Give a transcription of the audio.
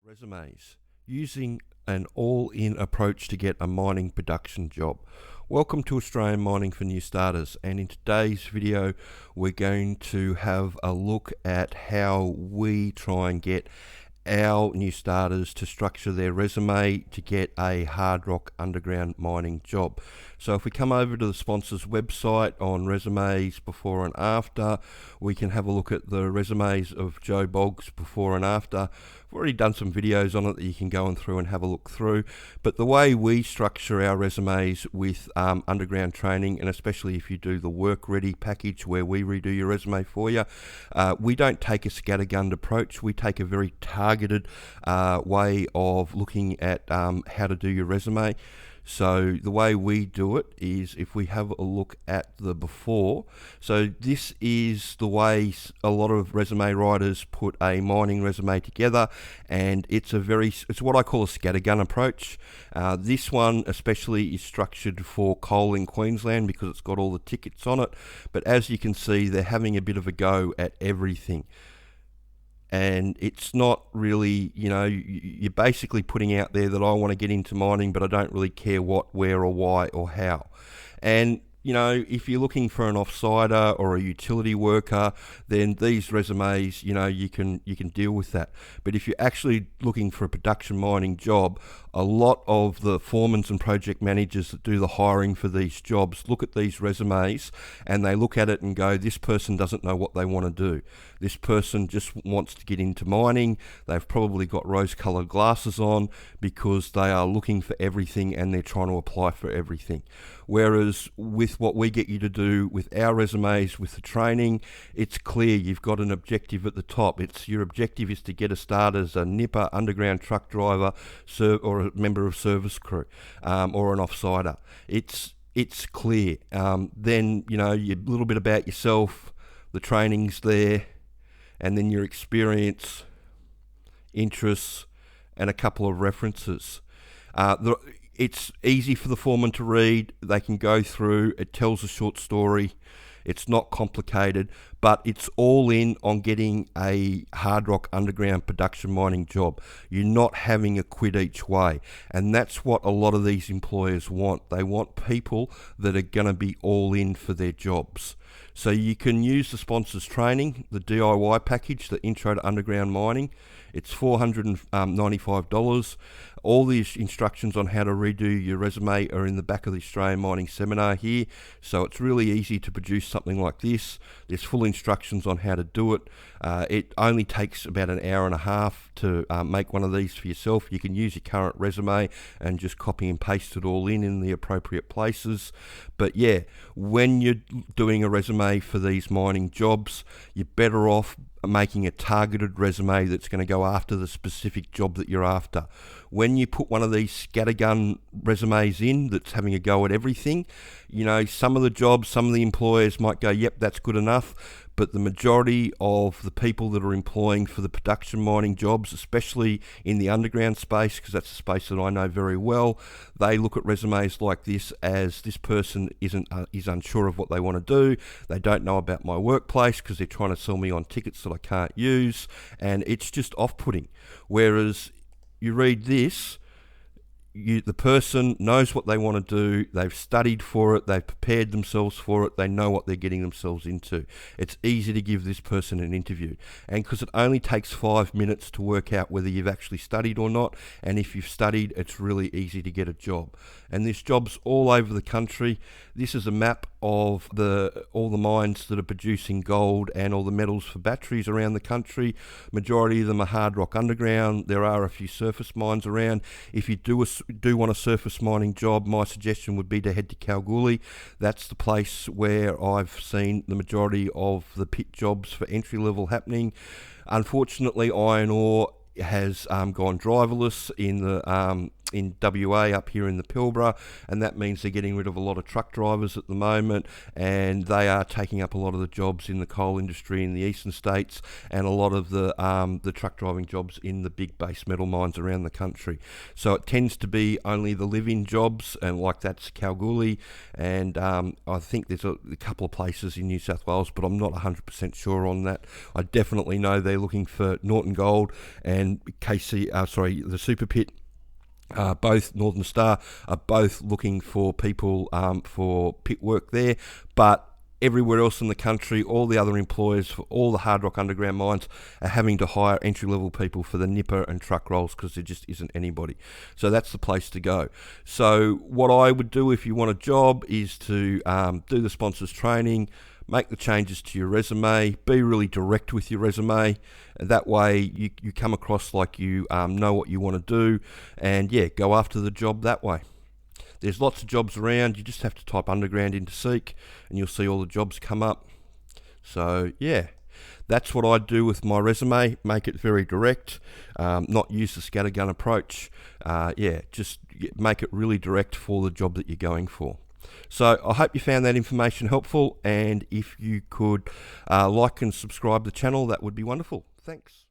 Resumes, using an all-in approach to get a mining production job. Welcome to Australian Mining for New Starters, and in today's video we're going to have a look at how we try and get our new starters to structure their resume to get a hard rock underground mining job. So if we come over to the sponsor's website on resumes before and after, we can have a look at the resumes of Joe Boggs before and after. I've already done some videos on it that you can go through and have a look through, but the way we structure our resumes with underground training, and especially if you do the work ready package where we redo your resume for you, we don't take a scattergun approach. We take a very targeted way of looking at how to do your resume. So the way we do it is, if we have a look at the before, so this is the way a lot of resume writers put a mining resume together, and it's what I call a scattergun approach. This one especially is structured for coal in Queensland because it's got all the tickets on it, but as you can see, they're having a bit of a go at everything. And it's not really, you're basically putting out there that I want to get into mining, but I don't really care what, where, or why, or how. And if you're looking for an offsider or a utility worker, then these resumes, you can deal with that. But if you're actually looking for a production mining job, a lot of the foremen and project managers that do the hiring for these jobs look at these resumes and they look at it and go, this person doesn't know what they want to do. This person just wants to get into mining. They've probably got rose-colored glasses on because they are looking for everything and they're trying to apply for everything. Whereas with what we get you to do with our resumes, with the training, it's clear. You've got an objective at the top. Your objective is to get a start as a nipper, underground truck driver, or a member of service crew, or an offsider. It's clear. Then a little bit about yourself, the training's there, and then your experience, interests, and a couple of references. It's easy for the foreman to read. They can go through. It tells a short story. It's not complicated, but it's all in on getting a hard rock underground production mining job. You're not having a quit each way. And that's what a lot of these employers want. They want people that are going to be all in for their jobs. So you can use the sponsor's training, the DIY package, the Intro to Underground Mining. It's $495. All these instructions on how to redo your resume are in the back of the Australian Mining Seminar here. So it's really easy to produce something like this. There's full instructions on how to do it. It only takes about an hour and a half to make one of these for yourself. You can use your current resume and just copy and paste it all in the appropriate places. But yeah, when you're doing a resume for these mining jobs, you're better off making a targeted resume that's going to go after the specific job that you're after. When you put one of these scattergun resumes in that's having a go at everything, some of the jobs, some of the employers might go, yep, that's good enough. But the majority of the people that are employing for the production mining jobs, especially in the underground space, because that's a space that I know very well, they look at resumes like this as, this person is unsure of what they want to do. They don't know about my workplace because they're trying to sell me on tickets that I can't use, and it's just off-putting. Whereas you read this, the person knows what they want to do, they've studied for it, they've prepared themselves for it, they know what they're getting themselves into. It's easy to give this person an interview. And because it only takes 5 minutes to work out whether you've actually studied or not, and if you've studied, it's really easy to get a job. And there's jobs all over the country. This is a map of all the mines that are producing gold and all the metals for batteries around the country. Majority of them are hard rock underground. There are a few surface mines around. If you do want a surface mining job, my suggestion would be to head to Kalgoorlie. That's the place where I've seen the majority of the pit jobs for entry level happening. Unfortunately, iron ore has gone driverless in the in WA up here in the Pilbara, and that means they're getting rid of a lot of truck drivers at the moment, and they are taking up a lot of the jobs in the coal industry in the eastern states, and a lot of the truck driving jobs in the big base metal mines around the country. So it tends to be only the live-in jobs, and like that's Kalgoorlie, and I think there's a couple of places in New South Wales, but I'm not 100% sure on that. I definitely know they're looking for Northern Gold and the Super Pit. Both Northern Star are both looking for people for pit work there, but everywhere else in the country, all the other employers for all the hard rock underground mines are having to hire entry-level people for the nipper and truck roles because there just isn't anybody. So that's the place to go. So what I would do if you want a job is to do the sponsors training, make the changes to your resume, be really direct with your resume. That way you come across like you know what you want to do, and yeah, go after the job that way. There's lots of jobs around. You just have to type underground into Seek and you'll see all the jobs come up. So yeah, that's what I do with my resume. Make it very direct, not use the scattergun approach. Just make it really direct for the job that you're going for. So I hope you found that information helpful, and if you could like and subscribe the channel, that would be wonderful. Thanks.